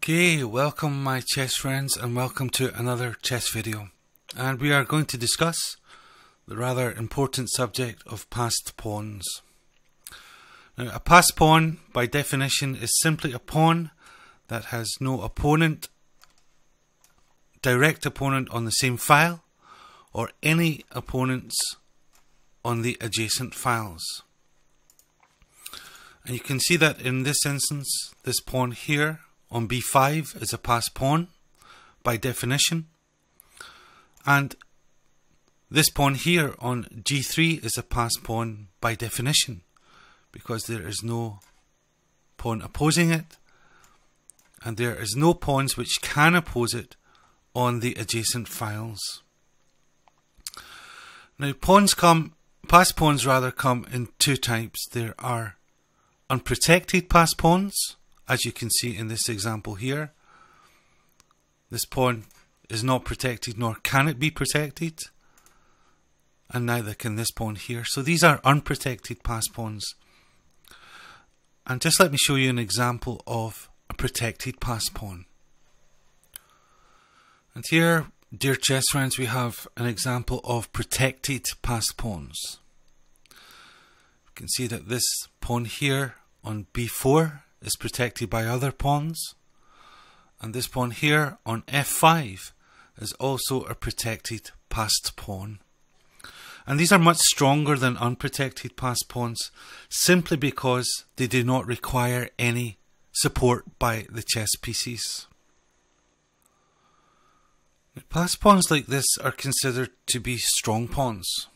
Okay, welcome my chess friends and welcome to another chess video. And we are going to discuss the rather important subject of passed pawns. Now, a passed pawn by definition is simply a pawn that has no opponent, direct opponent on the same file, or any opponents on the adjacent files. And you can see that in this instance, this pawn here on b5 is a passed pawn by definition, and this pawn here on g3 is a passed pawn by definition because there is no pawn opposing it and there is no pawns which can oppose it on the adjacent files. Now passed pawns come in two types. There are unprotected passed pawns, as you can see in this example here. This pawn is not protected, nor can it be protected, and neither can this pawn here. So these are unprotected passed pawns. And just let me show you an example of a protected passed pawn. And here, dear chess friends, we have an example of protected passed pawns. You can see that this pawn here on b4 is protected by other pawns, and this pawn here on f5 is also a protected passed pawn. And these are much stronger than unprotected passed pawns simply because they do not require any support by the chess pieces. Passed pawns like this are considered to be strong pawns,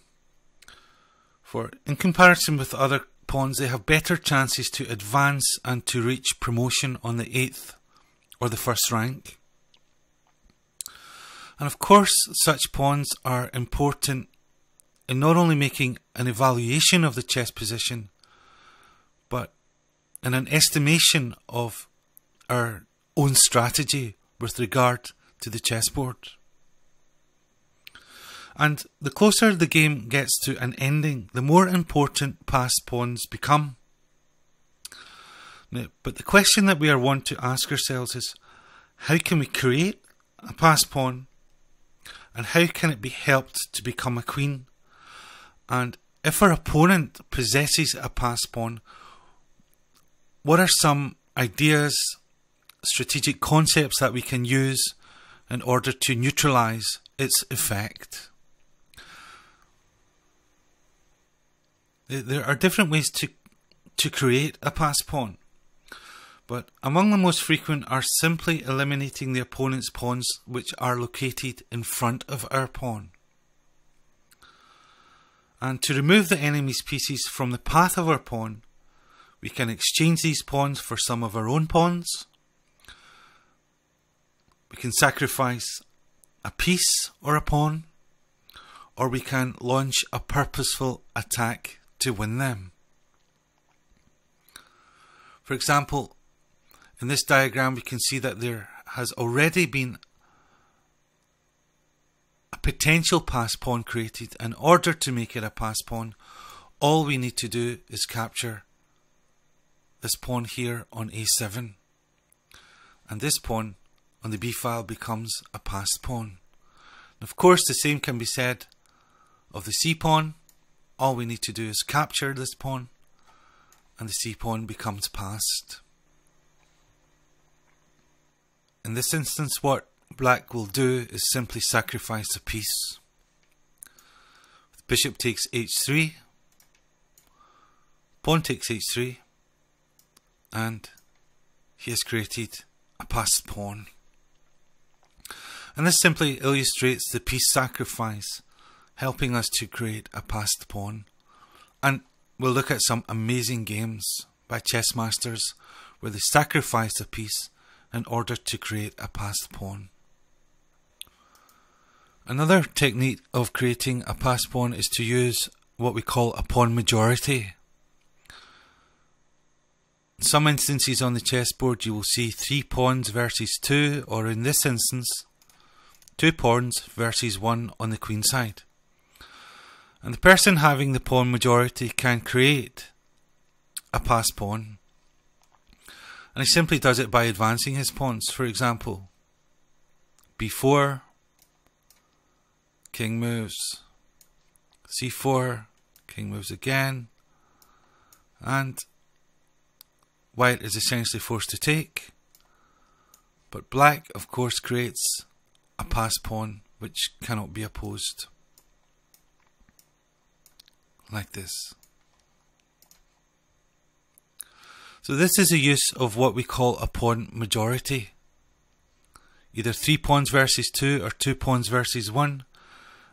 for in comparison with other pawns, they have better chances to advance and to reach promotion on the 8th or the 1st rank. And of course, such pawns are important in not only making an evaluation of the chess position, but in an estimation of our own strategy with regard to the chessboard. And the closer the game gets to an ending, the more important passed pawns become. Now, but the question that we are want to ask ourselves is, how can we create a passed pawn, and how can it be helped to become a queen? And if our opponent possesses a passed pawn, what are some ideas, strategic concepts that we can use in order to neutralize its effect? There are different ways to create a passed pawn, but among the most frequent are simply eliminating the opponent's pawns which are located in front of our pawn. And to remove the enemy's pieces from the path of our pawn, we can exchange these pawns for some of our own pawns. We can sacrifice a piece or a pawn, or we can launch a purposeful attack to win them. For example, in this diagram we can see that there has already been a potential passed pawn created. In order to make it a passed pawn, all we need to do is capture this pawn here on a7, and this pawn on the b file becomes a passed pawn. And of course the same can be said of the c pawn. All we need to do is capture this pawn and the c pawn becomes passed. In this instance, what black will do is simply sacrifice a piece. Bishop takes h3, pawn takes h3, and he has created a passed pawn. And this simply illustrates the piece sacrifice, helping us to create a passed pawn. And we'll look at some amazing games by chess masters where they sacrifice a piece in order to create a passed pawn. Another technique of creating a passed pawn is to use what we call a pawn majority. In some instances on the chessboard you will see 3 pawns versus 2, or in this instance 2 pawns versus 1 on the queen side. And the person having the pawn majority can create a passed pawn. And he simply does it by advancing his pawns. For example, b4, king moves, c4, king moves again, and white is essentially forced to take. But black, of course, creates a passed pawn which cannot be opposed. Like this. So this is a use of what we call a pawn majority. Either 3 pawns versus 2 or 2 pawns versus 1.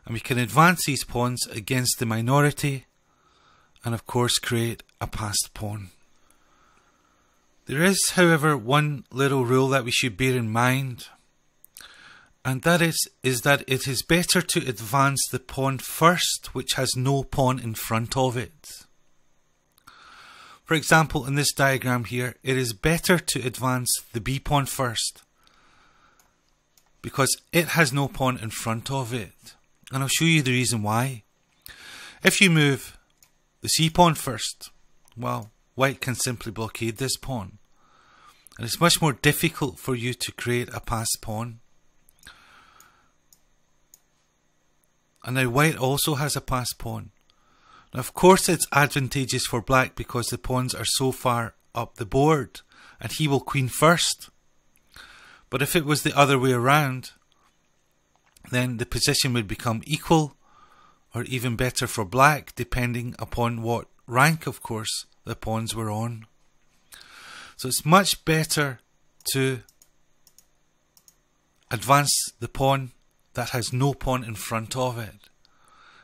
And we can advance these pawns against the minority and of course create a passed pawn. There is, however, one little rule that we should bear in mind. And that is that it is better to advance the pawn first which has no pawn in front of it. For example, in this diagram here, it is better to advance the b pawn first because it has no pawn in front of it. And I'll show you the reason why. If you move the c pawn first, well, white can simply blockade this pawn. And it's much more difficult for you to create a passed pawn. And now white also has a passed pawn. Now, of course, it's advantageous for black because the pawns are so far up the board and he will queen first. But if it was the other way around, then the position would become equal or even better for black, depending upon what rank, of course, the pawns were on. So it's much better to advance the pawn that has no pawn in front of it.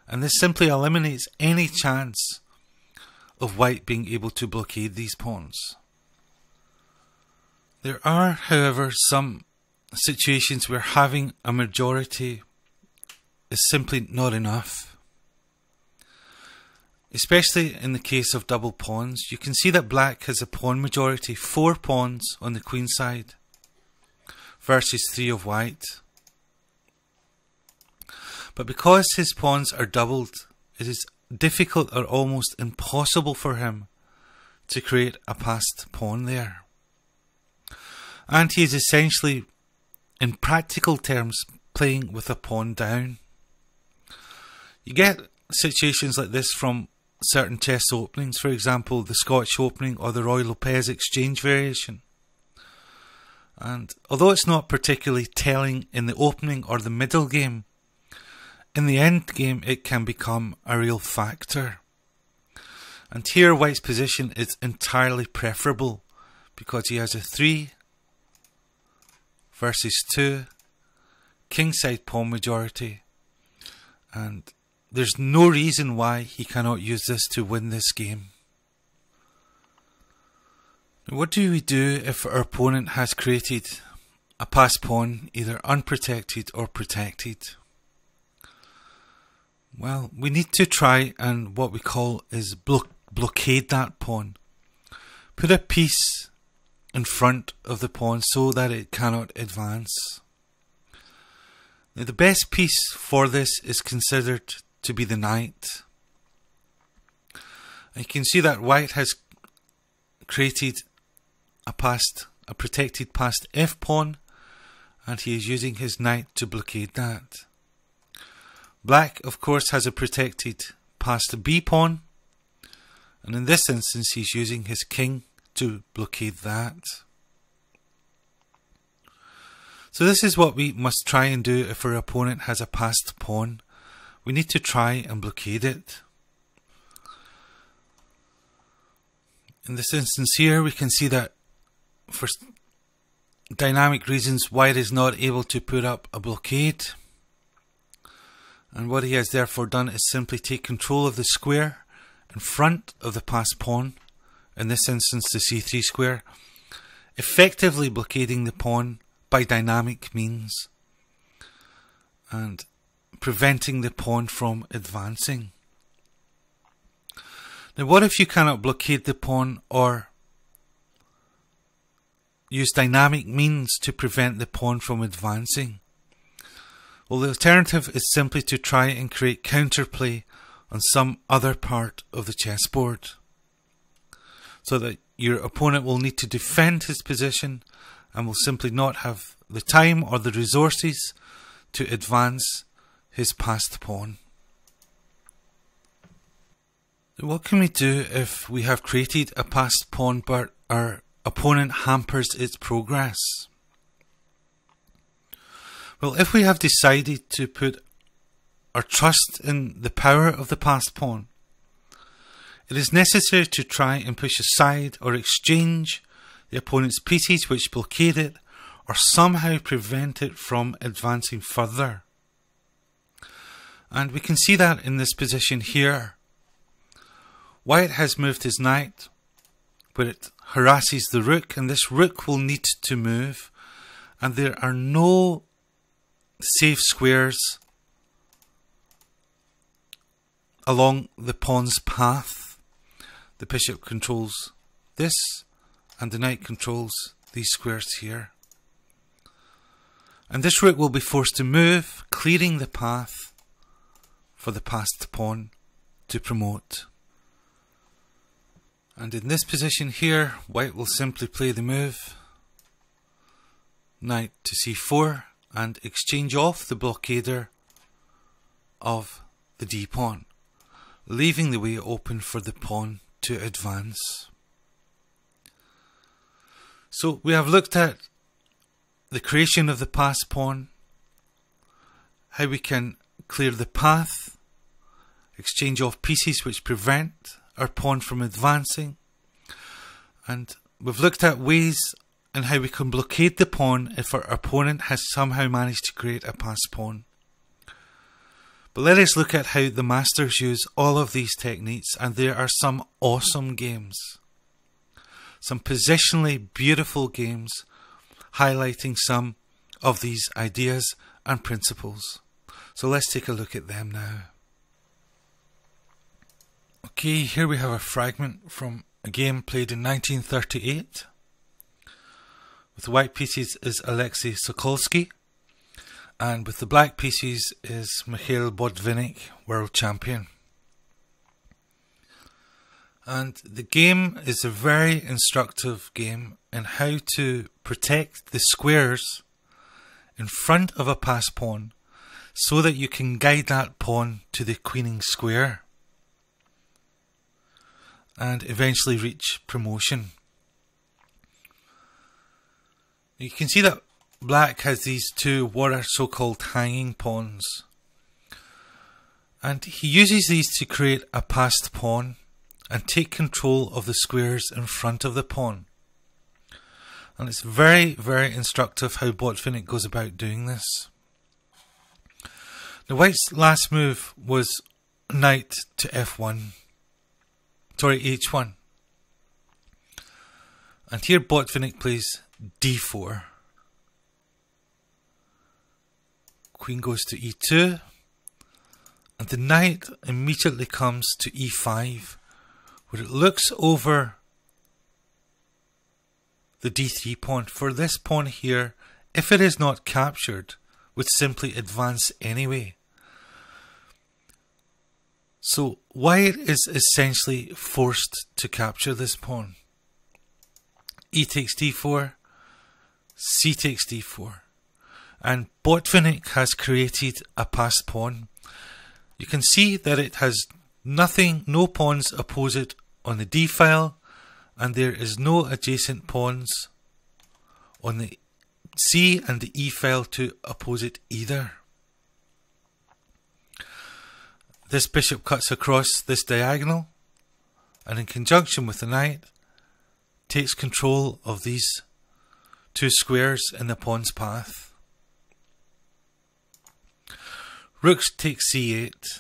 And this simply eliminates any chance of white being able to blockade these pawns. There are, however, some situations where having a majority is simply not enough. Especially in the case of double pawns. You can see that black has a pawn majority, 4 pawns on the queen side versus 3 of white. But because his pawns are doubled, it is difficult or almost impossible for him to create a passed pawn there. And he is essentially, in practical terms, playing with a pawn down. You get situations like this from certain chess openings, for example the Scotch opening or the Roy Lopez exchange variation. And although it's not particularly telling in the opening or the middle game, in the end game it can become a real factor. And here white's position is entirely preferable because he has a 3 versus 2 kingside pawn majority, and there's no reason why he cannot use this to win this game. Now, what do we do if our opponent has created a passed pawn, either unprotected or protected? Well, we need to try and what we call is blockade that pawn. Put a piece in front of the pawn so that it cannot advance. Now, the best piece for this is considered to be the knight. And you can see that white has created a protected passed f pawn, and he is using his knight to blockade that. Black, of course, has a protected passed b pawn, and in this instance he's using his king to blockade that. So this is what we must try and do if our opponent has a passed pawn. We need to try and blockade it. In this instance here, we can see that for dynamic reasons, white is not able to put up a blockade. And what he has therefore done is simply take control of the square in front of the passed pawn, in this instance the c3 square, effectively blockading the pawn by dynamic means and preventing the pawn from advancing. Now, what if you cannot blockade the pawn or use dynamic means to prevent the pawn from advancing? Well, the alternative is simply to try and create counterplay on some other part of the chessboard, so that your opponent will need to defend his position and will simply not have the time or the resources to advance his passed pawn. What can we do if we have created a passed pawn but our opponent hampers its progress? Well, if we have decided to put our trust in the power of the passed pawn, it is necessary to try and push aside or exchange the opponent's pieces which blockade it or somehow prevent it from advancing further. And we can see that in this position here. White has moved his knight, but it harasses the rook, and this rook will need to move, and there are no safe squares along the pawn's path. The bishop controls this, and the knight controls these squares here. And this rook will be forced to move, clearing the path for the passed pawn to promote. And in this position here, white will simply play the move, knight to c4, and exchange off the blockader of the d-pawn, leaving the way open for the pawn to advance. So we have looked at the creation of the passed pawn, how we can clear the path, exchange off pieces which prevent our pawn from advancing, and we've looked at ways in how we can blockade the pawn if our opponent has somehow managed to create a passed pawn. But let us look at how the masters use all of these techniques, and there are some awesome games, some positionally beautiful games highlighting some of these ideas and principles. So let's take a look at them now. Okay, here we have a fragment from a game played in 1938. With the white pieces is Alexei Sokolsky, and with the black pieces is Mikhail Botvinnik, world champion. And the game is a very instructive game in how to protect the squares in front of a passed pawn so that you can guide that pawn to the queening square and eventually reach promotion. You can see that black has these two what are so-called hanging pawns, and he uses these to create a passed pawn and take control of the squares in front of the pawn. And it's very, very instructive how Botvinnik goes about doing this. The white's last move was knight to f1. Sorry, h1. And here Botvinnik plays d4. Queen goes to e2. And the knight immediately comes to e5, where it looks over the d3 pawn. For this pawn here, if it is not captured, would simply advance anyway. So white is essentially forced to capture this pawn. E takes d4, c takes d4, and Botvinnik has created a passed pawn. You can see that it has nothing, no pawns oppose it on the d file, and there is no adjacent pawns on the c and the e file to oppose it either. This bishop cuts across this diagonal, and in conjunction with the knight, takes control of these two squares in the pawn's path. Rook takes c8,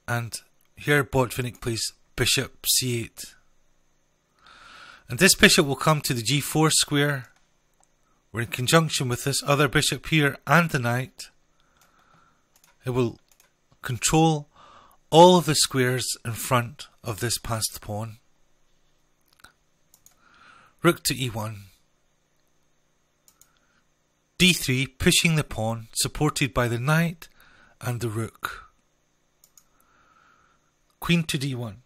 and here Botvinnik plays bishop c8. And this bishop will come to the g4 square, where in conjunction with this other bishop here and the knight, it will control all of the squares in front of this passed pawn. Rook to e1. d3, pushing the pawn, supported by the knight and the rook. Queen to d1.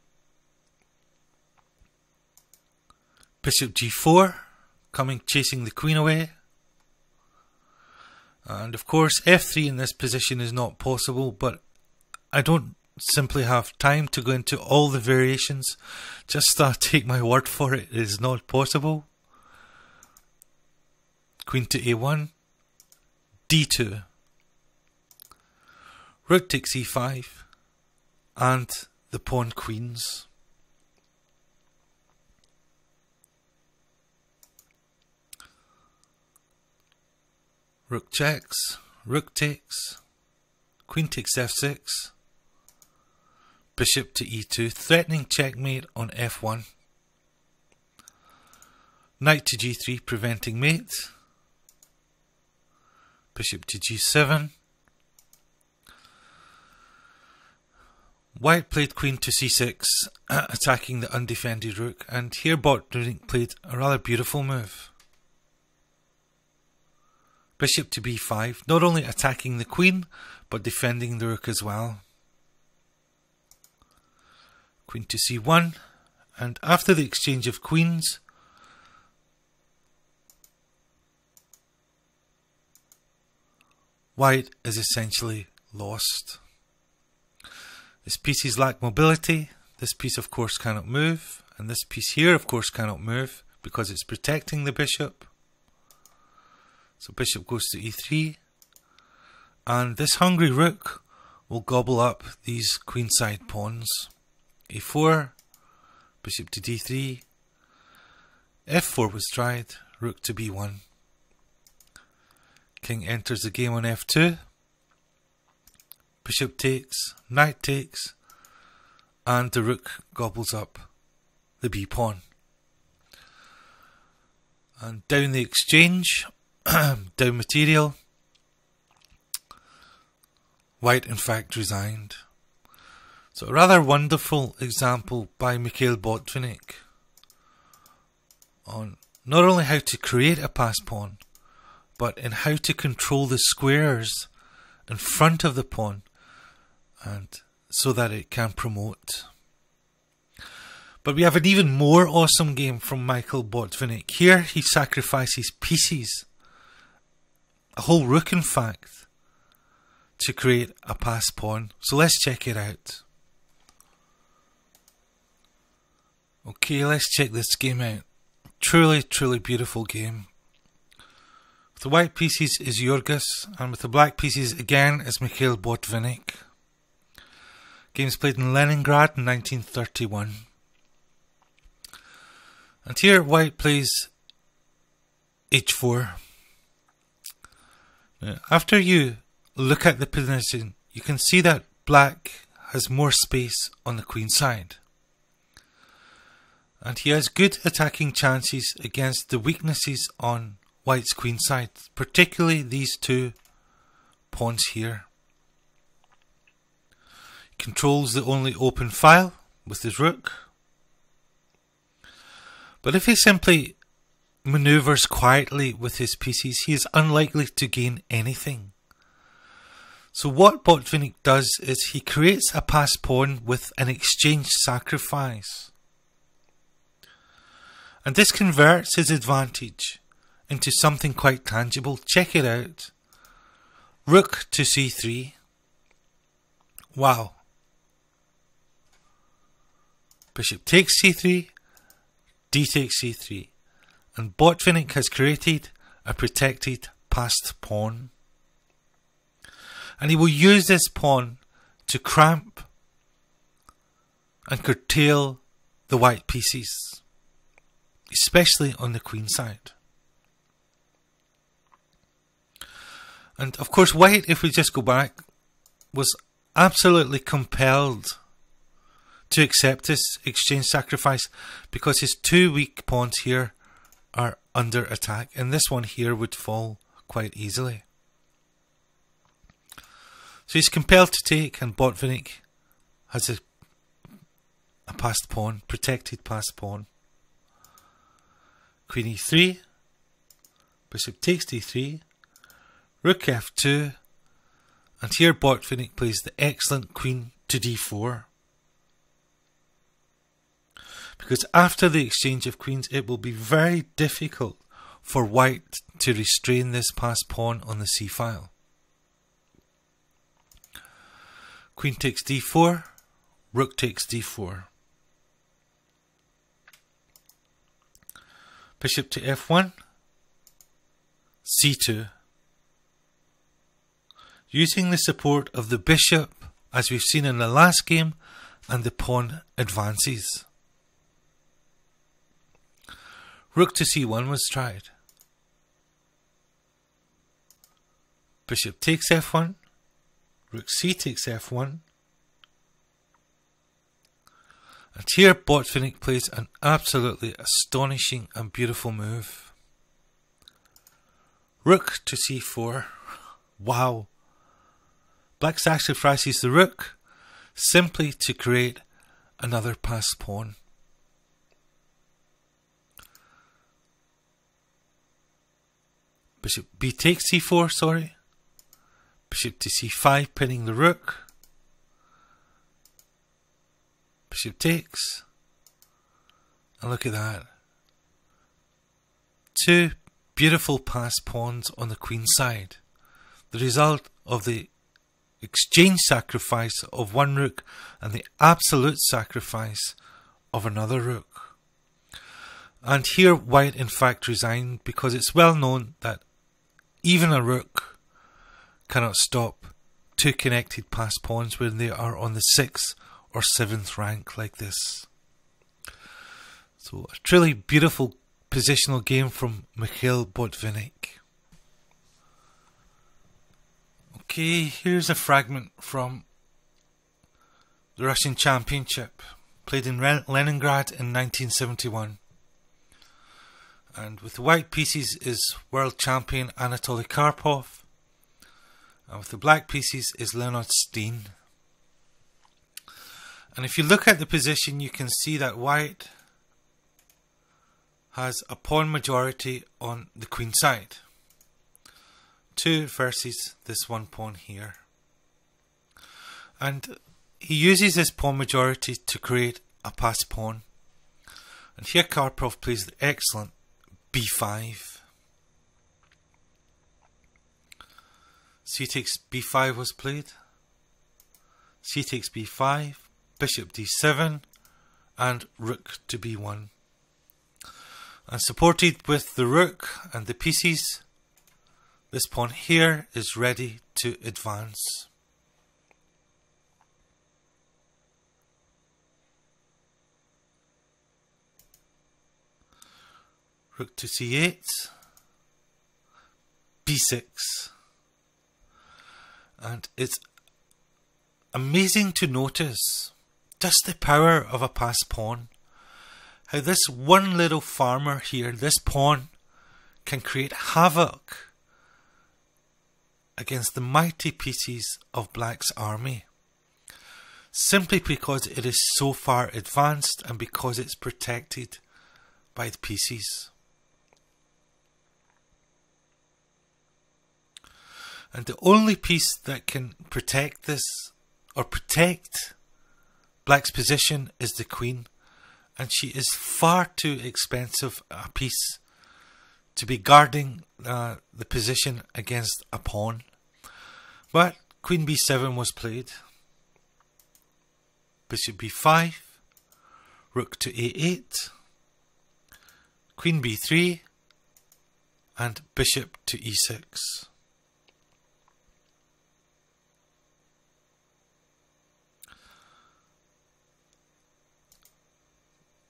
Bishop g4, chasing the queen away. And of course f3 in this position is not possible, but I don't simply have time to go into all the variations. Just take my word for it, it is not possible. Queen to a1, d2, rook takes e5, and the pawn queens. Rook checks, rook takes, queen takes f6, bishop to e2, threatening checkmate on f1, knight to g3, preventing mate, bishop to g7, white played queen to c6, attacking the undefended rook, and here Botvinnik played a rather beautiful move. Bishop to b5, not only attacking the queen, but defending the rook as well. Queen to c1, and after the exchange of queens, white is essentially lost. This piece lack mobility, this piece of course cannot move, and this piece here of course cannot move because it's protecting the bishop. So bishop goes to e3, and this hungry rook will gobble up these queenside pawns. a4, bishop to d3, f4 was tried, rook to b1. King enters the game on f2, bishop takes, knight takes, and the rook gobbles up the b pawn. And down the exchange, down material, white in fact resigned. So a rather wonderful example by Mikhail Botvinnik on not only how to create a passed pawn, but in how to control the squares in front of the pawn, and so that it can promote. But we have an even more awesome game from Mikhail Botvinnik. Here he sacrifices pieces, a whole rook in fact, to create a passed pawn. So let's check it out. Okay, let's check this game out. Truly, truly beautiful game. With the white pieces is Jurgis, and with the black pieces again is Mikhail Botvinnik. Games played in Leningrad in 1931. And here white plays h4. Now, after you look at the position, you can see that black has more space on the queen side. And he has good attacking chances against the weaknesses on white's queen side, particularly these two pawns here. He controls the only open file with his rook. But if he simply maneuvers quietly with his pieces, he is unlikely to gain anything. So what Botvinnik does is he creates a passed pawn with an exchange sacrifice. And this converts his advantage into something quite tangible. Check it out. Rook to c3. Wow. Bishop takes c3. D takes c3. And Botvinnik has created a protected passed pawn. And he will use this pawn to cramp and curtail the white pieces, especially on the queen side. And of course white, if we just go back, was absolutely compelled to accept this exchange sacrifice because his two weak pawns here are under attack, and this one here would fall quite easily. So he's compelled to take, and Botvinnik has a passed pawn, protected passed pawn. Queen e3, bishop takes d3, rook f2, and here Botvinnik plays the excellent queen to d4. because after the exchange of queens it will be very difficult for white to restrain this passed pawn on the c-file. Queen takes d4, rook takes d4. Bishop to f1, c2. Using the support of the bishop, as we've seen in the last game, and the pawn advances. Rook to c1 was tried. Bishop takes f1, rook c takes f1. And here Botvinnik plays an absolutely astonishing and beautiful move. Rook to c4. Wow. Black sacrifices the rook simply to create another passed pawn. Bishop b takes c4, sorry. Bishop to c5, pinning the rook. Bishop takes. And look at that. Two beautiful passed pawns on the queen side. The result of the exchange sacrifice of one rook and the absolute sacrifice of another rook. And here white in fact resigned, because it's well known that even a rook cannot stop two connected passed pawns when they are on the 6th or 7th rank like this. So a truly beautiful positional game from Mikhail Botvinnik. Okay, here's a fragment from the Russian Championship, played in Leningrad in 1971. And with the white pieces is world champion Anatoly Karpov, and with the black pieces is Leonard Steen. And if you look at the position, you can see that white has a pawn majority on the queen side. 2 versus this one pawn here. And he uses this pawn majority to create a passed pawn. And here Karpov plays the excellent b5. C takes b5 was played. C takes b5, bishop d7, and rook to b1. And supported with the rook and the pieces, this pawn here is ready to advance. Rook to c8, b6. And it's amazing to notice just the power of a passed pawn. How this one little farmer here, this pawn, can create havoc against the mighty pieces of Black's army, simply because it is so far advanced and because it's protected by the pieces. And the only piece that can protect this, or protect Black's position, is the queen, and she is far too expensive a piece to be guarding the position against a pawn. But queen b7 was played. Bishop b5, rook to a8, queen b3, and bishop to e6.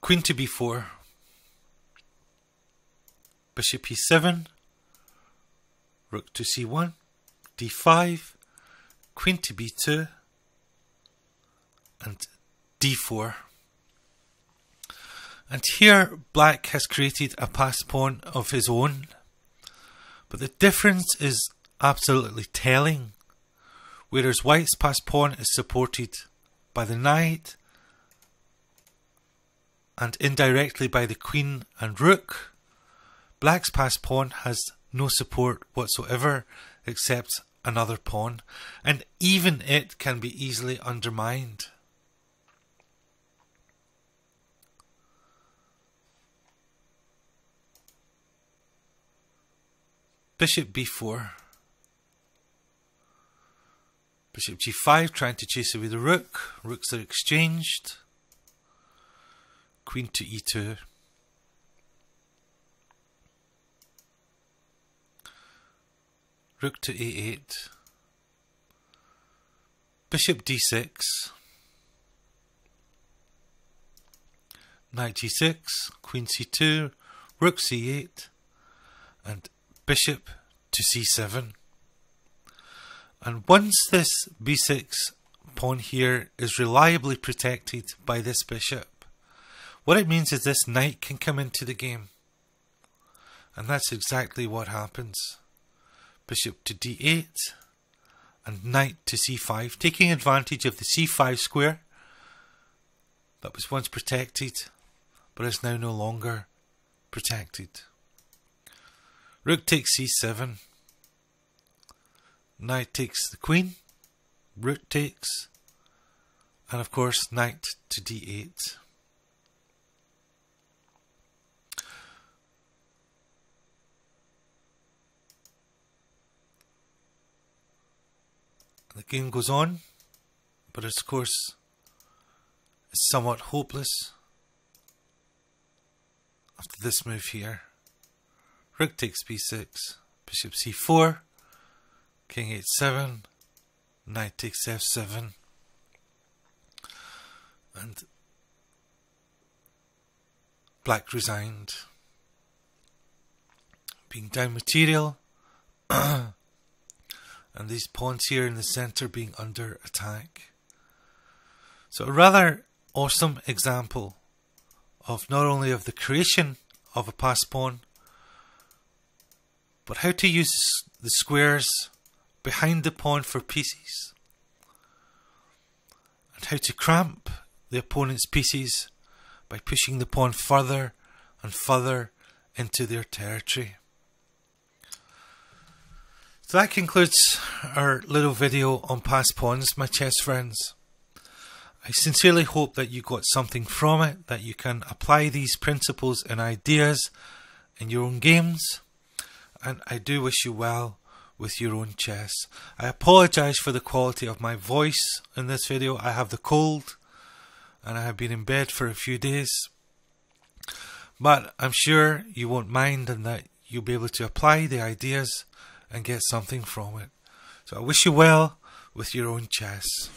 Queen to b4, bishop e7, rook to c1, d5, queen to b2, and d4. And here Black has created a passed pawn of his own, but the difference is absolutely telling. Whereas White's passed pawn is supported by the knight and indirectly by the queen and rook, Black's passed pawn has no support whatsoever except another pawn, and even it can be easily undermined. bishop b4, bishop g5, trying to chase away the rook. Rooks are exchanged. Queen to e2. Rook to a8. Bishop d6. Knight g6. Queen c2. Rook c8. And bishop to c7. And once this b6 pawn here is reliably protected by this bishop, what it means is this knight can come into the game. And that's exactly what happens. Bishop to d8 and knight to c5, taking advantage of the c5 square that was once protected but is now no longer protected. Rook takes c7, knight takes the queen, rook takes, and of course knight to d8. The game goes on, but of course it's somewhat hopeless after this move here. Rook takes b6, bishop c4, king h7, knight takes f7, and black resigned, being down material. And these pawns here in the centre being under attack. So a rather awesome example of not only of the creation of a passed pawn, but how to use the squares behind the pawn for pieces, and how to cramp the opponent's pieces by pushing the pawn further and further into their territory. So that concludes our little video on passed pawns, my chess friends. I sincerely hope that you got something from it, that you can apply these principles and ideas in your own games, and I do wish you well with your own chess. I apologise for the quality of my voice in this video. I have the cold and I have been in bed for a few days, but I'm sure you won't mind and that you'll be able to apply the ideas and get something from it. So I wish you well with your own chess.